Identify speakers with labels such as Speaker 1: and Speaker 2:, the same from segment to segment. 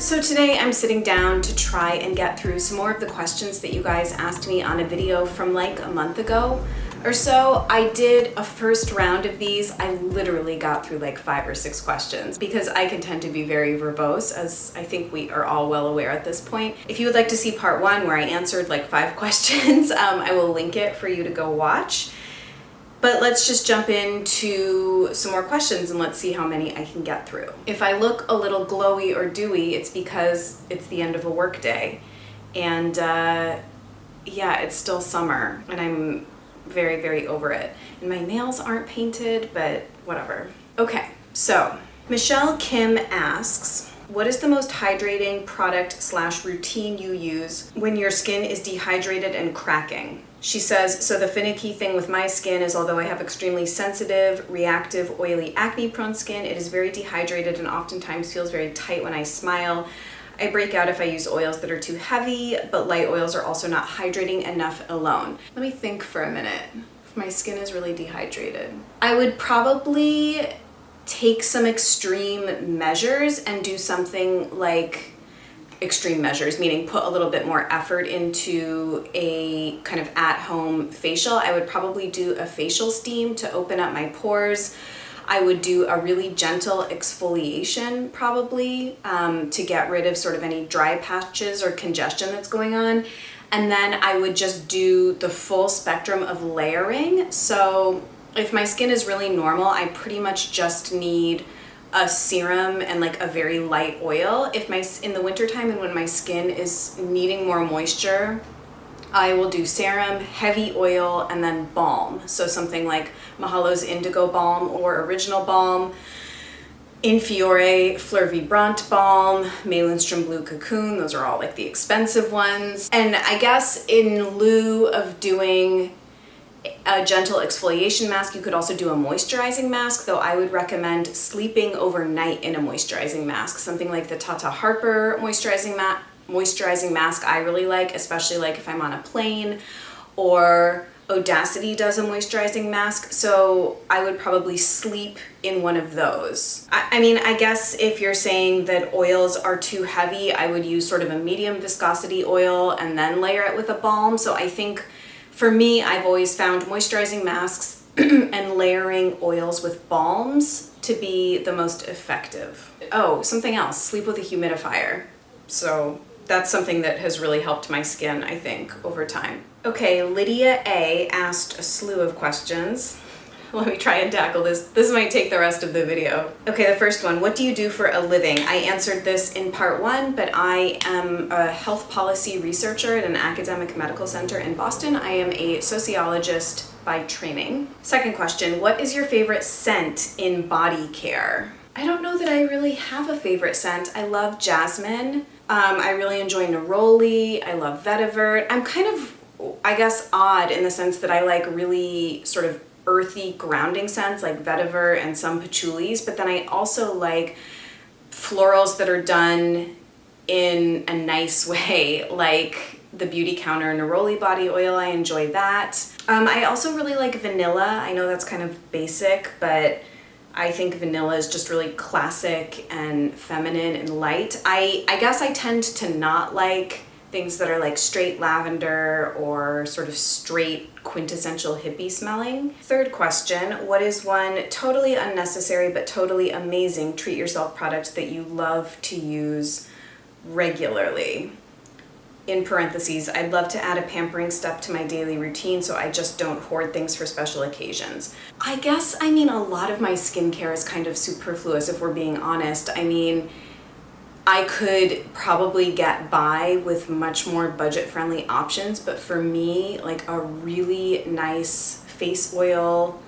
Speaker 1: So today I'm sitting down to try and get through some more of the questions that you guys asked me on a video from like a month ago or so. I did a first round of these. I literally got through like 5 or 6 questions because I can tend to be very verbose, as I think we are all well aware at this point. If you would like to see part 1 where I answered like 5 questions, I will link it for you to go watch. But let's just jump into some more questions and let's see how many I can get through. If I look a little glowy or dewy, it's because it's the end of a work day. And yeah, it's still summer and I'm very, very over it. And my nails aren't painted, but whatever. Okay, so Michelle Kim asks, what is the most hydrating product/routine you use when your skin is dehydrated and cracking? She says, so the finicky thing with my skin is although I have extremely sensitive, reactive, oily, acne-prone skin, it is very dehydrated and oftentimes feels very tight when I smile. I break out if I use oils that are too heavy, but light oils are also not hydrating enough alone. Let me think for a minute. If my skin is really dehydrated, I would probably take some extreme measures and do something like extreme measures, meaning put a little bit more effort into a kind of at-home facial. I would probably do a facial steam to open up my pores. I would do a really gentle exfoliation probably to get rid of sort of any dry patches or congestion that's going on. And then I would just do the full spectrum of layering. So if my skin is really normal, I pretty much just need a serum and like a very light oil. If in the wintertime and when my skin is needing more moisture, I will do serum, heavy oil, and then balm. So something like Mahalo's Indigo Balm or Original Balm, Infiore Fleur Vibrant Balm, Maelstrom Blue Cocoon. Those are all like the expensive ones. And I guess in lieu of doing a gentle exfoliation mask, you could also do a moisturizing mask, though I would recommend sleeping overnight in a moisturizing mask. Something like the Tata Harper moisturizing mask I really like, especially like if I'm on a plane, or Audacity does a moisturizing mask, so I would probably sleep in one of those. I mean, I guess if you're saying that oils are too heavy, I would use sort of a medium viscosity oil and then layer it with a balm. So I think for me, I've always found moisturizing masks and layering oils with balms to be the most effective. Oh, something else, sleep with a humidifier. So that's something that has really helped my skin, I think, over time. Okay, Lydia A asked a slew of questions. Let me try and tackle this. This might take the rest of the video. Okay, the first one, what do you do for a living? I answered this in part 1, but I am a health policy researcher at an academic medical center in Boston. I am a sociologist by training. Second question, what is your favorite scent in body care? I don't know that I really have a favorite scent. I love jasmine. I really enjoy neroli. I love vetiver. I'm kind of, I guess, odd in the sense that I like really sort of earthy grounding scents like vetiver and some patchoulis, but then I also like florals that are done in a nice way, like the Beauty Counter neroli body oil. I enjoy that. I also really like vanilla. I know that's kind of basic, but I think vanilla is just really classic and feminine and light. I guess I tend to not like things that are like straight lavender or sort of straight quintessential hippie smelling. Third question, what is one totally unnecessary but totally amazing treat yourself product that you love to use regularly? In parentheses, I'd love to add a pampering step to my daily routine so I just don't hoard things for special occasions. I guess, I mean, a lot of my skincare is kind of superfluous if we're being honest. I mean, I could probably get by with much more budget-friendly options, but for me, like a really nice face oil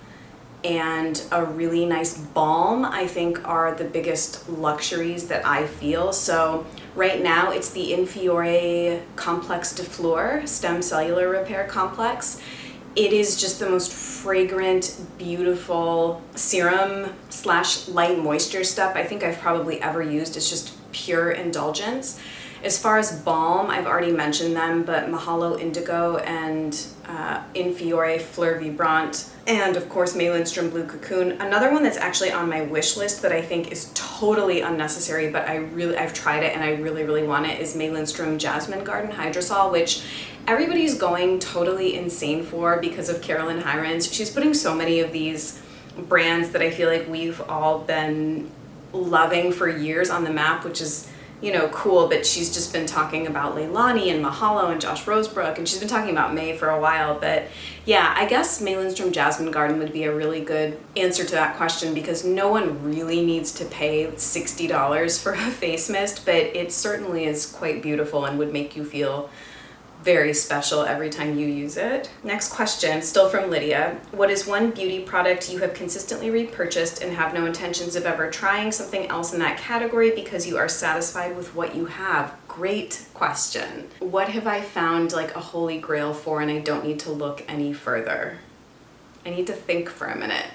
Speaker 1: and a really nice balm, I think, are the biggest luxuries that I feel. So right now, it's the Infiore Complex de Fleur Stem Cellular Repair Complex. It is just the most fragrant, beautiful serum / light moisture step I think I've probably ever used. It's just pure indulgence. As far as balm, I've already mentioned them, but Mahalo Indigo and Infiore Fleur Vibrant, and of course May Lindstrom Blue Cocoon. Another one that's actually on my wish list that I think is totally unnecessary, but I've tried it and I really want it, is May Lindstrom Jasmine Garden Hydrosol, which everybody's going totally insane for because of Carolyn Hirons. She's putting so many of these brands that I feel like we've all been loving for years on the map, which is, you know, cool, but she's just been talking about Leilani and Mahalo and Josh Rosebrook, and she's been talking about May for a while. But yeah, I guess May Lindstrom Jasmine Garden would be a really good answer to that question, because no one really needs to pay $60 for a face mist, but it certainly is quite beautiful and would make you feel very special every time you use it. Next question, still from Lydia. What is one beauty product you have consistently repurchased and have no intentions of ever trying something else in that category because you are satisfied with what you have? Great question. What have I found like a holy grail for and I don't need to look any further? I need to think for a minute.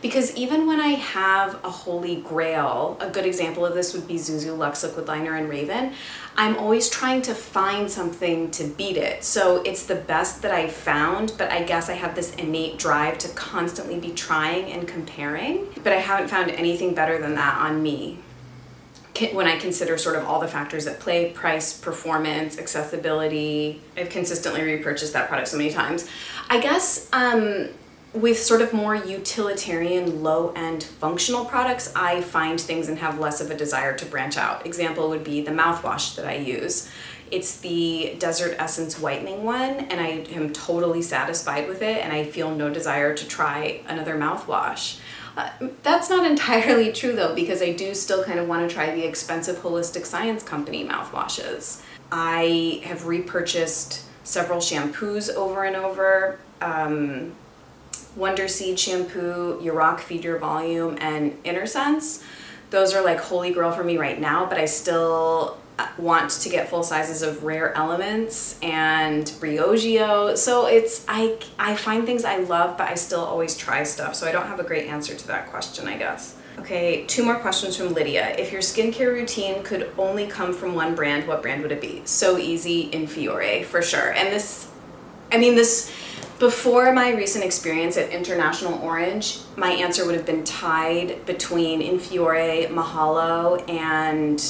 Speaker 1: Because even when I have a holy grail, a good example of this would be Zuzu Luxe Liquid Liner in Raven, I'm always trying to find something to beat it. So it's the best that I've found, but I guess I have this innate drive to constantly be trying and comparing, but I haven't found anything better than that on me. When I consider sort of all the factors at play, price, performance, accessibility, I've consistently repurchased that product so many times. I guess, with sort of more utilitarian, low-end functional products, I find things and have less of a desire to branch out. Example would be the mouthwash that I use. It's the Desert Essence Whitening one, and I am totally satisfied with it, and I feel no desire to try another mouthwash. That's not entirely true though, because I do still kind of want to try the expensive Holistic Science Company mouthwashes. I have repurchased several shampoos over and over. Wonder Seed Shampoo, Yurok Feed Your Volume, and Inner Sense. Those are like holy grail for me right now, but I still want to get full sizes of Rare Elements and Briogeo. So it's, I find things I love, but I still always try stuff. So I don't have a great answer to that question, I guess. Okay, 2 more questions from Lydia. If your skincare routine could only come from one brand, what brand would it be? So easy, Infiore, for sure. And this, before my recent experience at International Orange, my answer would have been tied between Infiore, Mahalo, and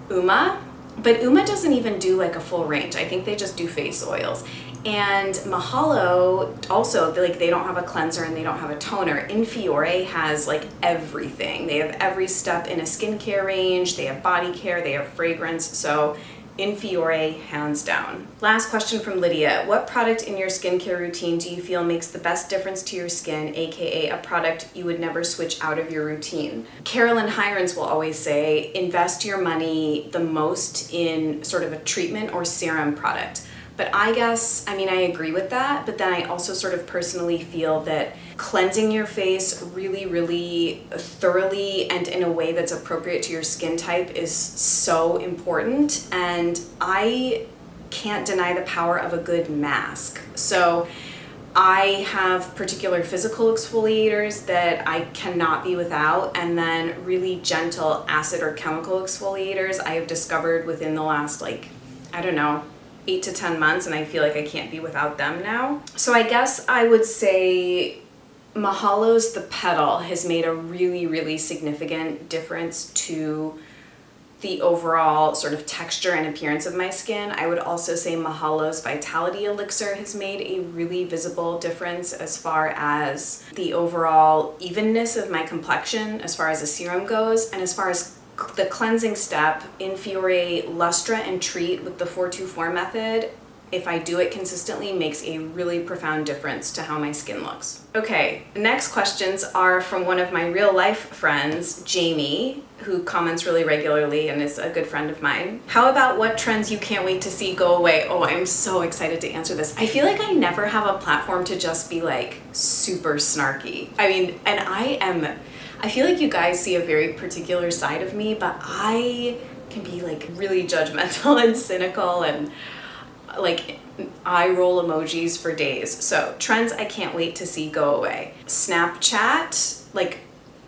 Speaker 1: Uma. But Uma doesn't even do like a full range. I think they just do face oils. And Mahalo also, like, they don't have a cleanser and they don't have a toner. Infiore has like everything. They have every step in a skincare range. They have body care, they have fragrance. So Infiore, hands down. Last question from Lydia. What product in your skincare routine do you feel makes the best difference to your skin, aka a product you would never switch out of your routine? Carolyn Hirons will always say, invest your money the most in sort of a treatment or serum product. But I guess, I agree with that, but then I also sort of personally feel that cleansing your face really thoroughly and in a way that's appropriate to your skin type is so important, and I can't deny the power of a good mask. So I have particular physical exfoliators that I cannot be without, and then really gentle acid or chemical exfoliators I have discovered within the last, 8 to 10 months, and I feel like I can't be without them now. So I guess I would say Mahalo's The Petal has made a really significant difference to the overall sort of texture and appearance of my skin. I would also say Mahalo's Vitality Elixir has made a really visible difference as far as the overall evenness of my complexion as far as a serum goes, and as far as the cleansing step, Infiore Lustra and Treat with the 424 method, if I do it consistently, makes a really profound difference to how my skin looks. Okay, next questions are from one of my real life friends, Jamie, who comments really regularly and is a good friend of mine. How about what trends you can't wait to see go away? Oh, I'm so excited to answer this. I feel like I never have a platform to just be like super snarky. I feel like you guys see a very particular side of me, but I can be like really judgmental and cynical and like eye roll emojis for days. So trends I can't wait to see go away. Snapchat, like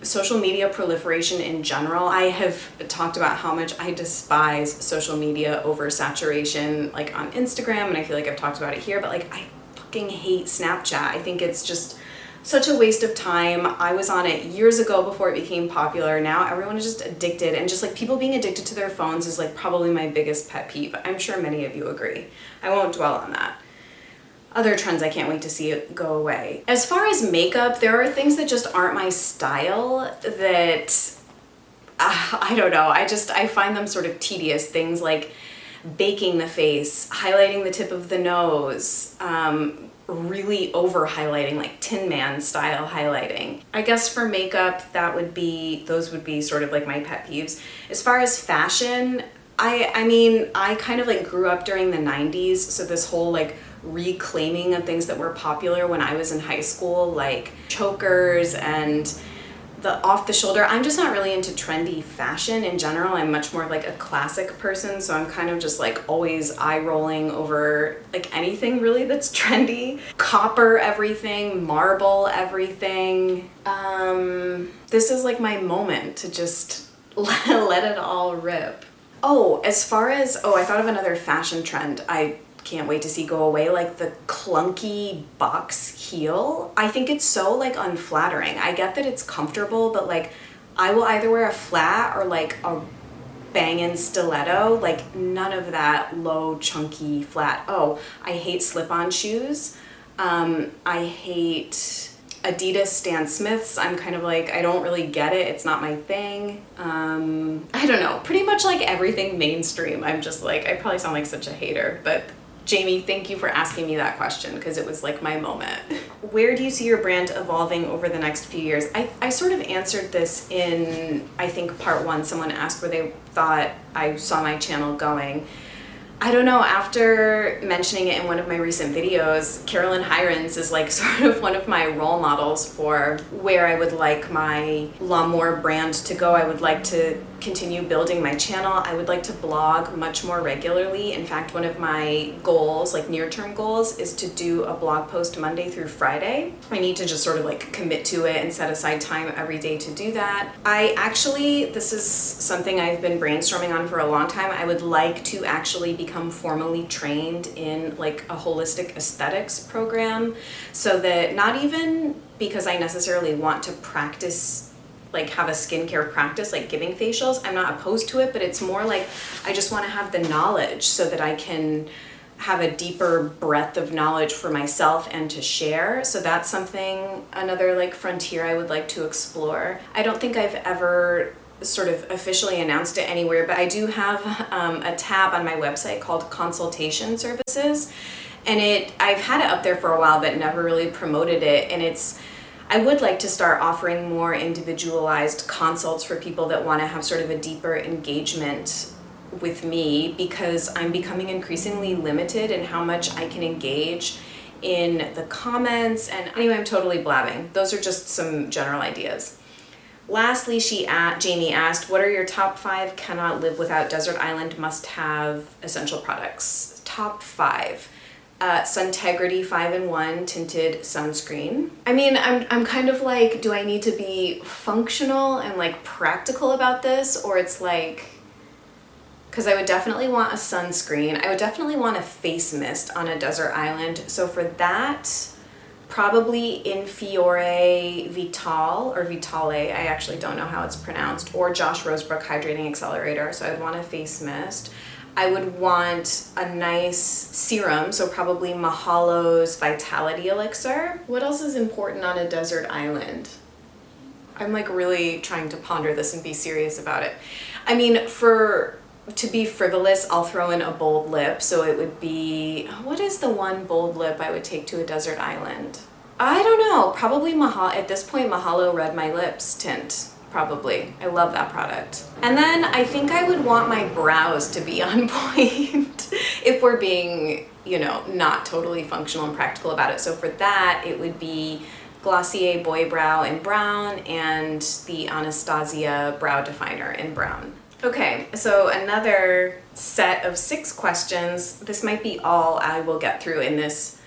Speaker 1: social media proliferation in general. I have talked about how much I despise social media oversaturation, like on Instagram, and I feel like I've talked about it here, but like I fucking hate Snapchat. I think it's just such a waste of time. I was on it years ago before it became popular. Now everyone is just addicted, and just like people being addicted to their phones is like probably my biggest pet peeve. I'm sure many of you agree. I won't dwell on that. Other trends I can't wait to see it go away. As far as makeup, there are things that just aren't my style that, I don't know, I find them sort of tedious. Things like baking the face, highlighting the tip of the nose, really over highlighting, like Tin Man style highlighting. I guess for makeup, those would be sort of like my pet peeves. As far as fashion, I mean, I kind of like grew up during the 90s, so this whole like reclaiming of things that were popular when I was in high school, like chokers and the off the shoulder. I'm just not really into trendy fashion in general. I'm much more of like a classic person, so I'm kind of just like always eye rolling over like anything really that's trendy. Copper everything, marble everything. This is like my moment to just let it all rip. Oh, I thought of another fashion trend I can't wait to see go away, like the clunky box heel. I think it's so like unflattering. I get that it's comfortable, but like I will either wear a flat or like a bangin' stiletto, like none of that low chunky flat. Oh, I hate slip-on shoes. I hate Adidas Stan Smiths. I'm kind of like, I don't really get it. It's not my thing. I don't know, pretty much like everything mainstream. I'm just like, I probably sound like such a hater, but Jamie, thank you for asking me that question because it was like my moment. Where do you see your brand evolving over the next few years? I sort of answered this in, I think, part 1. Someone asked where they thought I saw my channel going. I don't know, after mentioning it in one of my recent videos, Carolyn Hirons is like sort of one of my role models for where I would like my L'Amour brand to go. I would like to continue building my channel. I would like to blog much more regularly. In fact, one of my goals, like near-term goals, is to do a blog post Monday through Friday. I need to just sort of like commit to it and set aside time every day to do that. This is something I've been brainstorming on for a long time. I would like to actually become formally trained in like a holistic aesthetics program, so that not even because I necessarily want to practice, like have a skincare practice, like giving facials. I'm not opposed to it, but it's more like I just want to have the knowledge so that I can have a deeper breadth of knowledge for myself and to share. So that's something, another like frontier I would like to explore. I don't think I've ever sort of officially announced it anywhere, but I do have a tab on my website called Consultation Services, and I've had it up there for a while but never really promoted it, and I would like to start offering more individualized consults for people that want to have sort of a deeper engagement with me, because I'm becoming increasingly limited in how much I can engage in the comments. And anyway, I'm totally blabbing. Those are just some general ideas. Lastly, Jamie asked, what are your top 5 cannot live without desert island must-have essential products? Top 5. Suntegrity 5-in-1 tinted sunscreen. I mean, I'm kind of like, do I need to be functional and like practical about this? Or it's like, because I would definitely want a sunscreen. I would definitely want a face mist on a desert island. So for that, probably Infiore Vital, or Vitale, I actually don't know how it's pronounced, or Josh Rosebrook Hydrating Accelerator. So I'd want a face mist. I would want a nice serum, so probably Mahalo's Vitality Elixir. What else is important on a desert island? I'm like really trying to ponder this and be serious about it. I mean, to be frivolous, I'll throw in a bold lip. So it would be, what is the one bold lip I would take to a desert island? I don't know, probably at this point, Mahalo Red My Lips tint. Probably. I love that product. And then I think I would want my brows to be on point if we're being, not totally functional and practical about it. So for that, it would be Glossier Boy Brow in brown and the Anastasia Brow Definer in brown. Okay, so another set of 6 questions. This might be all I will get through in this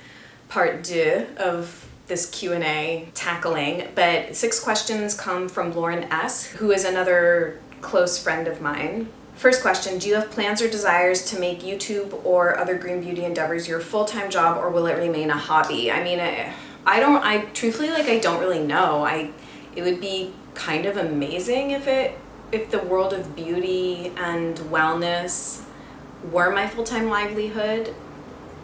Speaker 1: part 2 of this Q&A tackling, but 6 questions come from Lauren S., who is another close friend of mine. First question, do you have plans or desires to make YouTube or other green beauty endeavors your full-time job, or will it remain a hobby? I mean, I truthfully, like, I don't really know. It would be kind of amazing if the world of beauty and wellness were my full-time livelihood.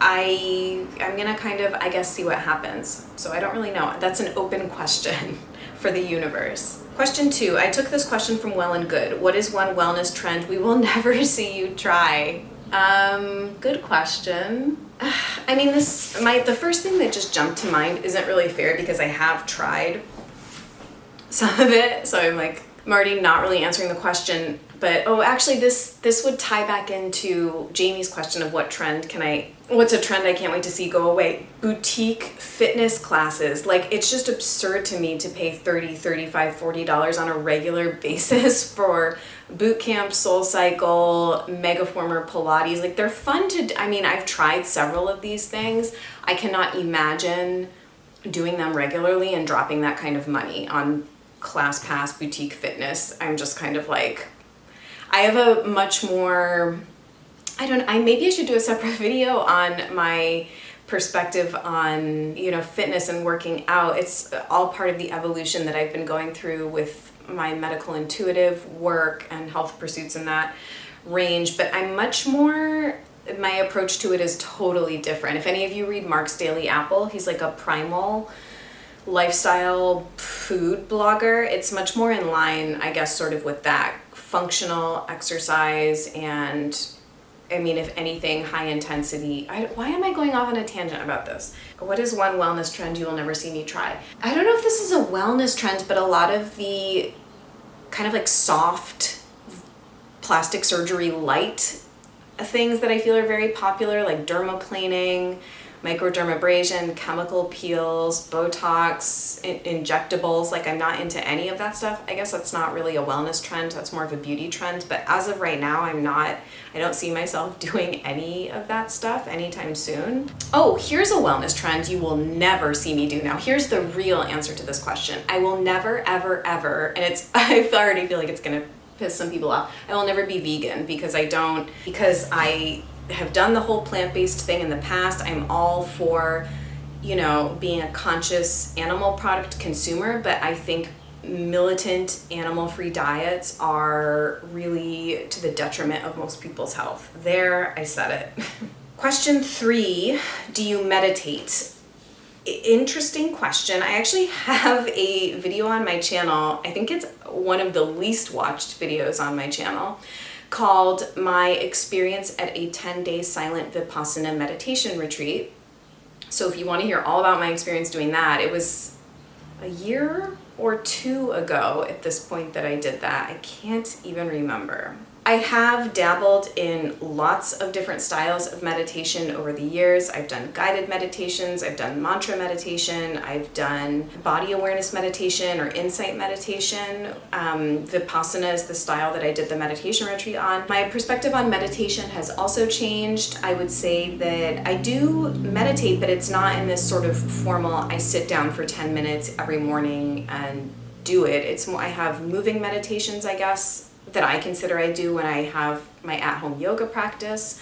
Speaker 1: I'm gonna kind of, I guess, see what happens. So I don't really know. That's an open question for the universe. Question 2, I took this question from Well and Good. What is one wellness trend we will never see you try? Good question. I mean, the first thing that just jumped to mind isn't really fair because I have tried some of it. So I'm already not really answering the question, but actually this would tie back into Jamie's question of what's a trend I can't wait to see go away. Boutique fitness classes. Like, it's just absurd to me to pay $30, $35, $40 on a regular basis for boot camp, Soul Cycle, Megaformer, Pilates. Like, they're fun I've tried several of these things. I cannot imagine doing them regularly and dropping that kind of money on ClassPass boutique fitness. I'm just kind of like, I have a much more, maybe I should do a separate video on my perspective on, fitness and working out. It's all part of the evolution that I've been going through with my medical intuitive work and health pursuits in that range, but I'm much more, my approach to it is totally different. If any of you read Mark's Daily Apple, he's like a primal lifestyle food blogger. It's much more in line, I guess, sort of with that functional exercise and, if anything, high intensity. Why am I going off on a tangent about this? What is one wellness trend you will never see me try? I don't know if this is a wellness trend, but a lot of the kind of like soft plastic surgery light things that I feel are very popular, like dermaplaning, microdermabrasion, chemical peels, Botox, injectables. Like, I'm not into any of that stuff. I guess that's not really a wellness trend. That's more of a beauty trend. But as of right now, I don't see myself doing any of that stuff anytime soon. Oh, here's a wellness trend you will never see me do now. Here's the real answer to this question. I will never, ever, ever, and I already feel like it's gonna piss some people off. I will never be vegan because I have done the whole plant-based thing in the past. I'm all for, being a conscious animal product consumer, but I think militant animal-free diets are really to the detriment of most people's health. There, I said it. Question 3, do you meditate? Interesting question. I actually have a video on my channel. I think it's one of the least watched videos on my channel, called My Experience at a 10-Day Silent Vipassana Meditation Retreat. So if you want to hear all about my experience doing that, it was a year or 2 ago at this point that I did that. I can't even remember. I have dabbled in lots of different styles of meditation over the years. I've done guided meditations, I've done mantra meditation, I've done body awareness meditation or insight meditation. Vipassana is the style that I did the meditation retreat on. My perspective on meditation has also changed. I would say that I do meditate, but it's not in this sort of formal, I sit down for 10 minutes every morning and do it. It's more, I have moving meditations, I guess, that I consider I do when I have my at-home yoga practice.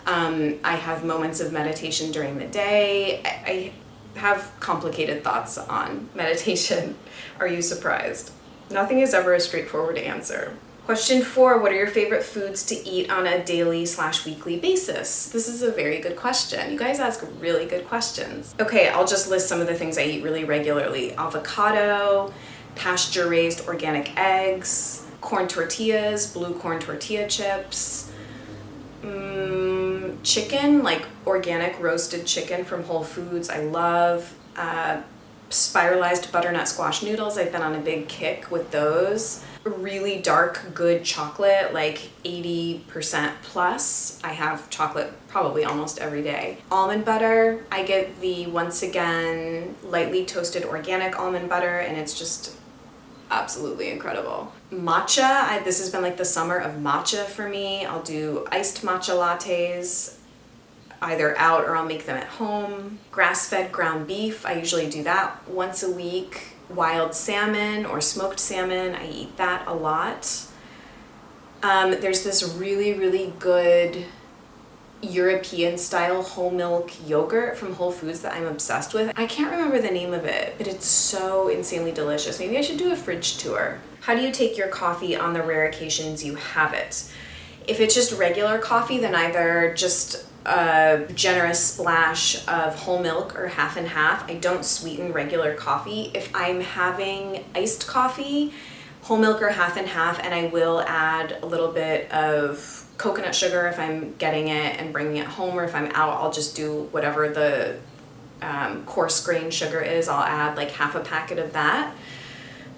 Speaker 1: I have moments of meditation during the day. I have complicated thoughts on meditation. Are you surprised? Nothing is ever a straightforward answer. Question 4, what are your favorite foods to eat on a daily/weekly basis? This is a very good question. You guys ask really good questions. Okay, I'll just list some of the things I eat really regularly. Avocado, pasture-raised organic eggs, corn tortillas, blue corn tortilla chips, chicken, like organic roasted chicken from Whole Foods, I love. Spiralized butternut squash noodles, I've been on a big kick with those. Really dark, good chocolate, like 80% plus. I have chocolate probably almost every day. Almond butter, I get the, once again, lightly toasted organic almond butter, and it's just absolutely incredible. Matcha, this has been like the summer of matcha for me. I'll do iced matcha lattes. either out or I'll make them at home. Grass-fed ground beef, I usually do that once a week. Wild salmon or smoked salmon, I eat that a lot. There's this really, really good European style whole milk yogurt from Whole Foods that I'm obsessed with. I can't remember the name of it, but it's so insanely delicious. Maybe I should do a fridge tour. How do you take your coffee on the rare occasions you have it? If it's just regular coffee, then either just a generous splash of whole milk or half and half. I don't sweeten regular coffee. If I'm having iced coffee, whole milk or half and half, and I will add a little bit of coconut sugar if I'm getting it and bringing it home, or if I'm out, I'll just do whatever the coarse grain sugar is. I'll add like half a packet of that.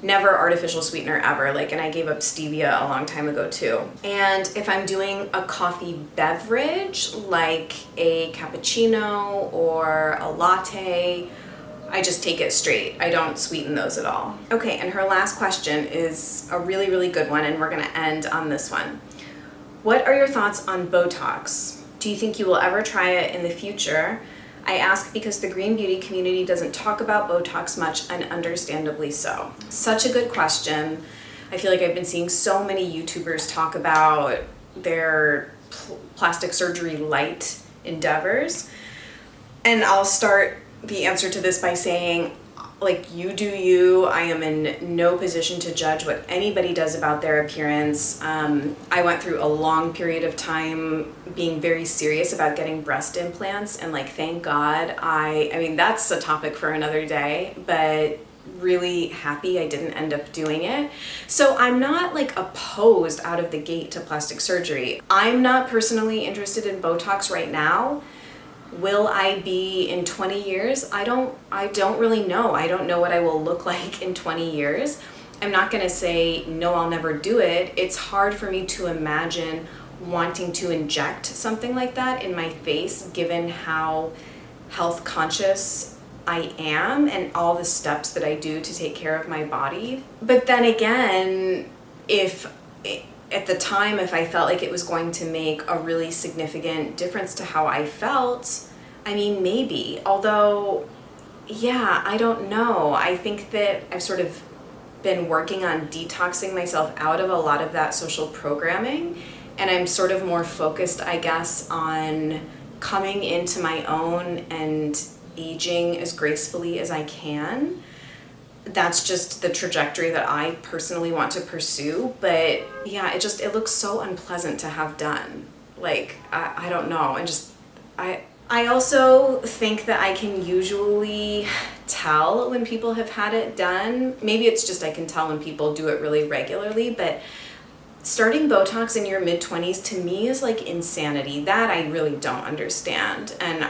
Speaker 1: Never artificial sweetener ever, and I gave up stevia a long time ago too. And if I'm doing a coffee beverage, like a cappuccino or a latte, I just take it straight. I don't sweeten those at all. Okay, and her last question is a really, really good one, and we're gonna end on this one. What are your thoughts on Botox? Do you think you will ever try it in the future? I ask because the green beauty community doesn't talk about Botox much, and understandably so. Such a good question. I feel like I've been seeing so many YouTubers talk about their plastic surgery light endeavors. And I'll start the answer to this by saying, you do you. I am in no position to judge what anybody does about their appearance. I went through a long period of time being very serious about getting breast implants, and thank God, I mean, that's a topic for another day, but really happy I didn't end up doing it. So I'm not opposed out of the gate to plastic surgery. I'm not personally interested in Botox right now. Will I be in 20 years? I don't really know. I don't know what I will look like in 20 years. I'm not gonna say, no, I'll never do it. It's hard for me to imagine wanting to inject something like that in my face, given how health conscious I am and all the steps that I do to take care of my body. But then again, at the time, if I felt like it was going to make a really significant difference to how I felt, I mean, maybe. Although, yeah, I don't know. I think that I've sort of been working on detoxing myself out of a lot of that social programming, and I'm sort of more focused, I guess, on coming into my own and aging as gracefully as I can. That's just the trajectory that I personally want to pursue. But yeah, it looks so unpleasant to have done. I don't know. I also think that I can usually tell when people have had it done. Maybe it's just I can tell when people do it really regularly, but starting Botox in your mid-20s to me is insanity. That I really don't understand. And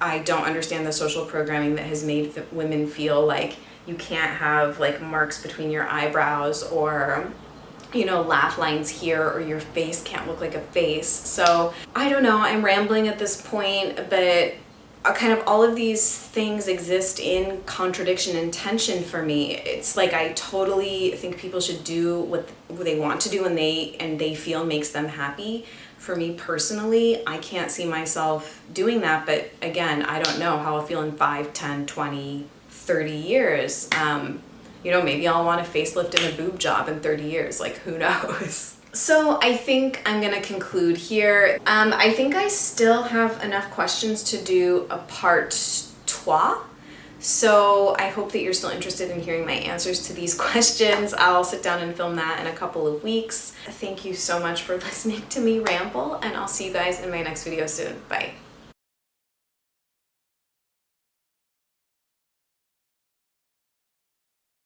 Speaker 1: I don't understand the social programming that has made women feel like you can't have marks between your eyebrows, or laugh lines here, or your face can't look like a face. So I don't know, I'm rambling at this point, but kind of all of these things exist in contradiction and tension for me. It's I totally think people should do what they want to do and they feel makes them happy. For me personally, I can't see myself doing that, but again, I don't know how I'll feel in 5, 10, 20, 30 years. Maybe I'll want a facelift and a boob job in 30 years, who knows? So I think I'm gonna conclude here. I think I still have enough questions to do a part 2. So I hope that you're still interested in hearing my answers to these questions. I'll sit down and film that in a couple of weeks. Thank you so much for listening to me ramble, and I'll see you guys in my next video soon. Bye.